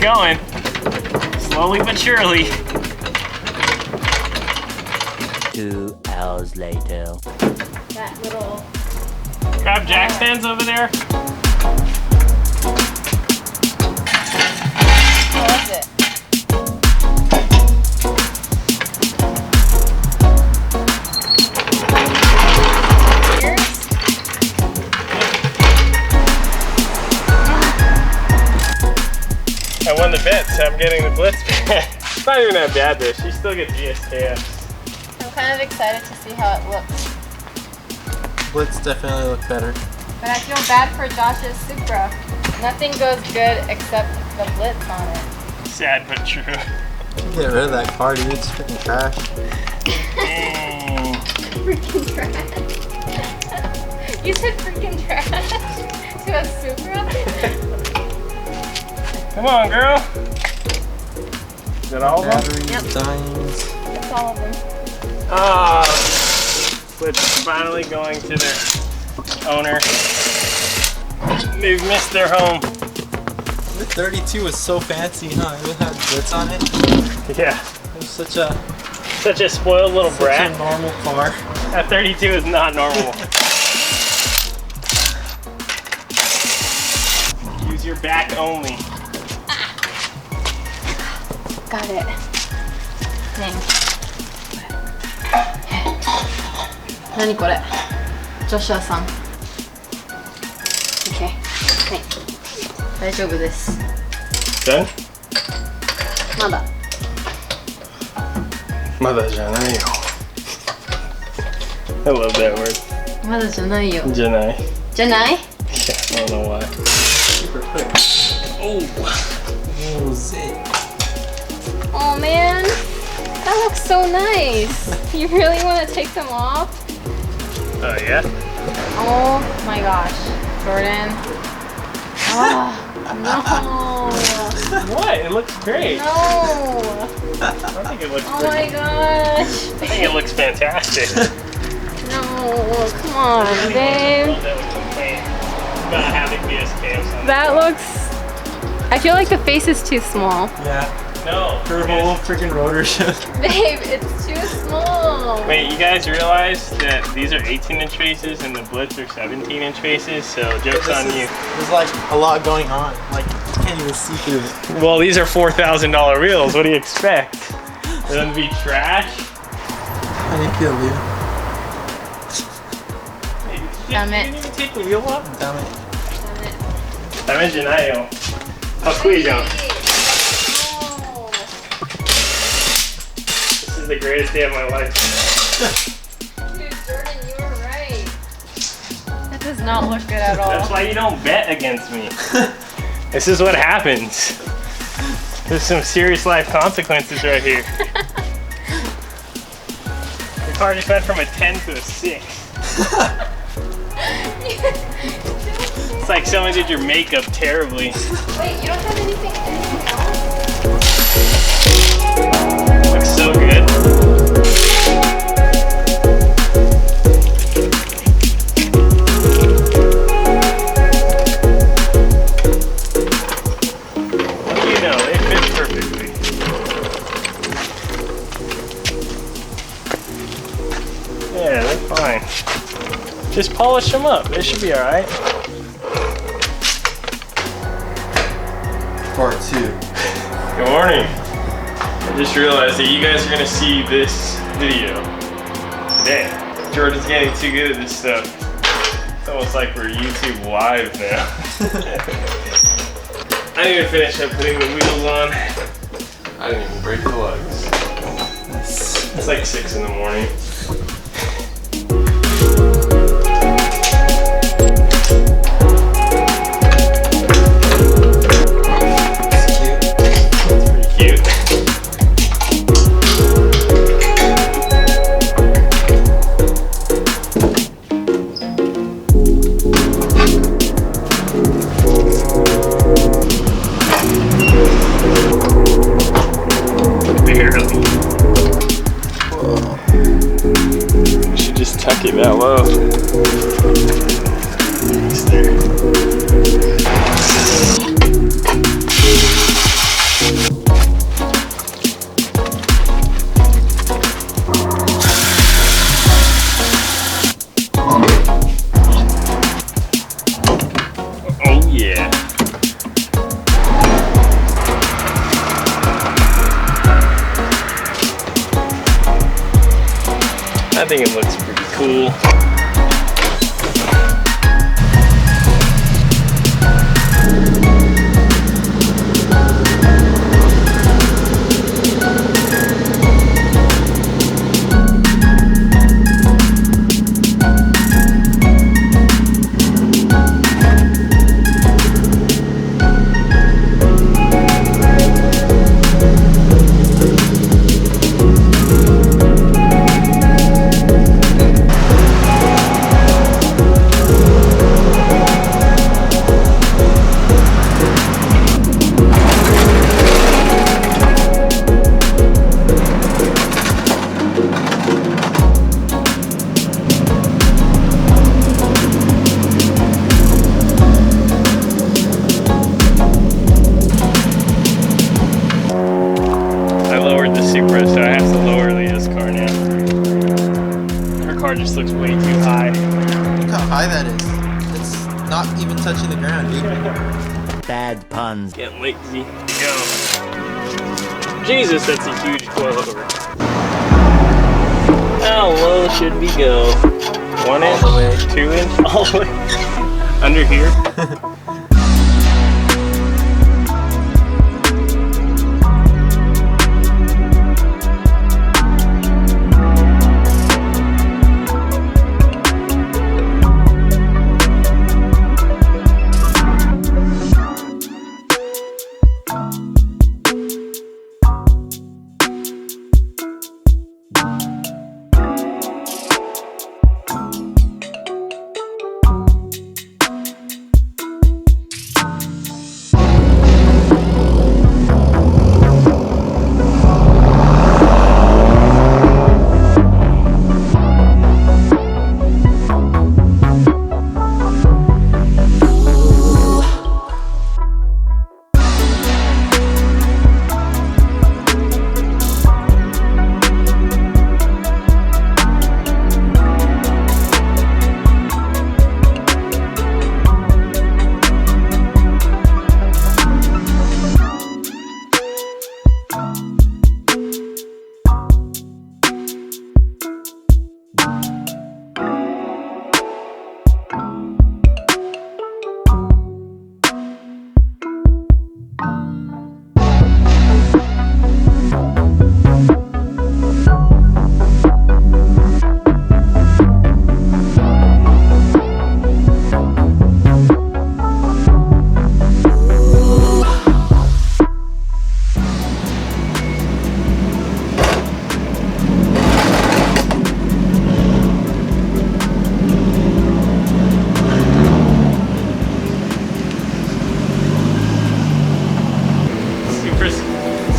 going. Slowly but surely. 2 hours later. That little... Grab jack stands over there. What was it? I won the bet, so I'm getting the Blitz. It's not even that bad though. She still gets GSKFs. I'm kind of excited to see how it looks. Blitz definitely look better. But I feel bad for Josh's Supra. Nothing goes good except the Blitz on it. Sad but true. Get rid of that car, dude. It's freaking trash. Freaking trash. You said freaking trash to a Supra? Come on, girl. Is that all of them? Yep. Dimes. That's all of them. Ah, Blitz finally going to their owner. They've missed their home. The 32 was so fancy, huh? It had Blitz on it. Yeah. It was such a spoiled little brat. a normal car. That 32 is not normal. Use your back only. Got it. Dang. 何これ？ジョシュアさん。OK。はい。大丈夫です。Done? まだ。まだじゃないよ。I love that word. まだじゃないよ。じゃない。じゃない？ Yeah, I don't know why. Super quick. Oh. That was it. Oh man, that looks so nice. You really want to take them off? Oh yeah? Oh my gosh, Jordan. Oh, no. What? It looks great. No. I think it looks Oh pretty. my gosh. I think it looks fantastic. No, come on, babe. That looks... I feel like the face is too small. Yeah. No. Her whole freaking rotor shift. Babe, it's too small. Wait, you guys realize that these are 18-inch faces and the Blitz are 17-inch faces, so joke's on you. There's like a lot going on. Like, you can't even see through it. Well, these are $4,000 wheels. What do you expect? For them to be trash? How do you feel, dude? Hey, Damn it. You didn't even take the wheel off? Damn it. Damn it, Janayo. How quick, John? This is the greatest day of my life. Dude, Jordan, you were right. That does not look good at all. That's why you don't bet against me. This is what happens. There's some serious life consequences right here. Your car just went from a 10 to a 6. It's like someone did your makeup terribly. Wait, you don't have anything else? Looks so good. What do you know? They fit perfectly. Yeah, they're fine. Just polish them up. They should be alright. Part 2. Good morning. I just realized that you guys are gonna see this video today. Jordan's getting too good at this stuff. It's almost like we're YouTube live now. I need to finish up putting the wheels on. I didn't even break the lugs. It's like 6 in the morning. cool. I lowered the Supra, so I have to lower Leah's car now. Her car just looks way too high. Look how high that is. It's not even touching the ground, dude. Bad puns. Getting lazy. Go. Jesus, that's a huge coilover. How low should we go? 1 inch? All the way. 2 inch? All the way? Under here?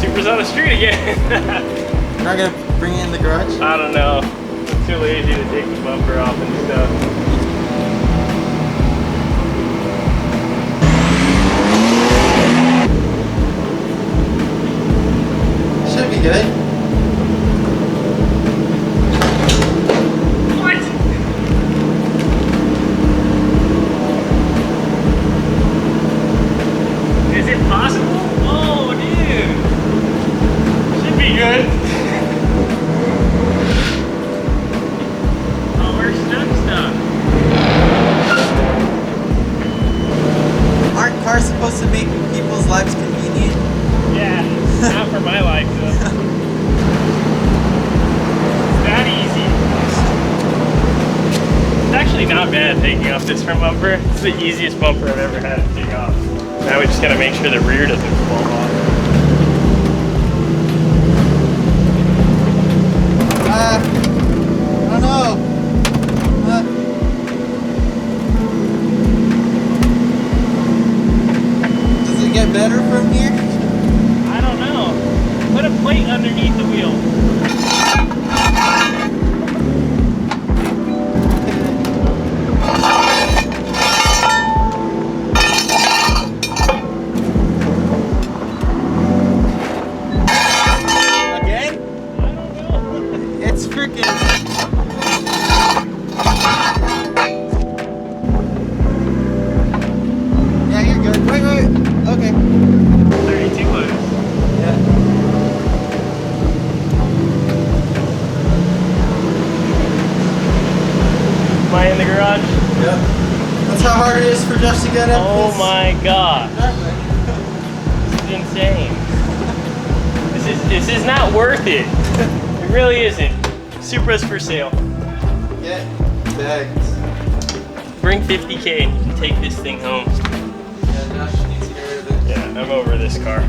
Supra's on the street again. You're not gonna bring it in the garage? I don't know. I'm too lazy to take the bumper off and stuff. Should be good. What? Is it possible? Oh, dude. Should be good. Oh, we're stuck. Aren't cars supposed to make people's lives convenient? Yeah, not for my life though. It's that easy. It's actually not bad taking off this front bumper. It's the easiest bumper I've ever had to take off. Now we just gotta make sure the rear doesn't fall off. I don't know. Does it get better from here? I don't know. Put a plate underneath the wheel. in the garage? Yep. That's how hard it is for Josh to get up. Oh my god. This is insane. This is not worth it. It really isn't. Supra's for sale. Get bags. Bring 50K and you can take this thing home. Yeah, Josh needs to get rid of it. Yeah, I'm over this car.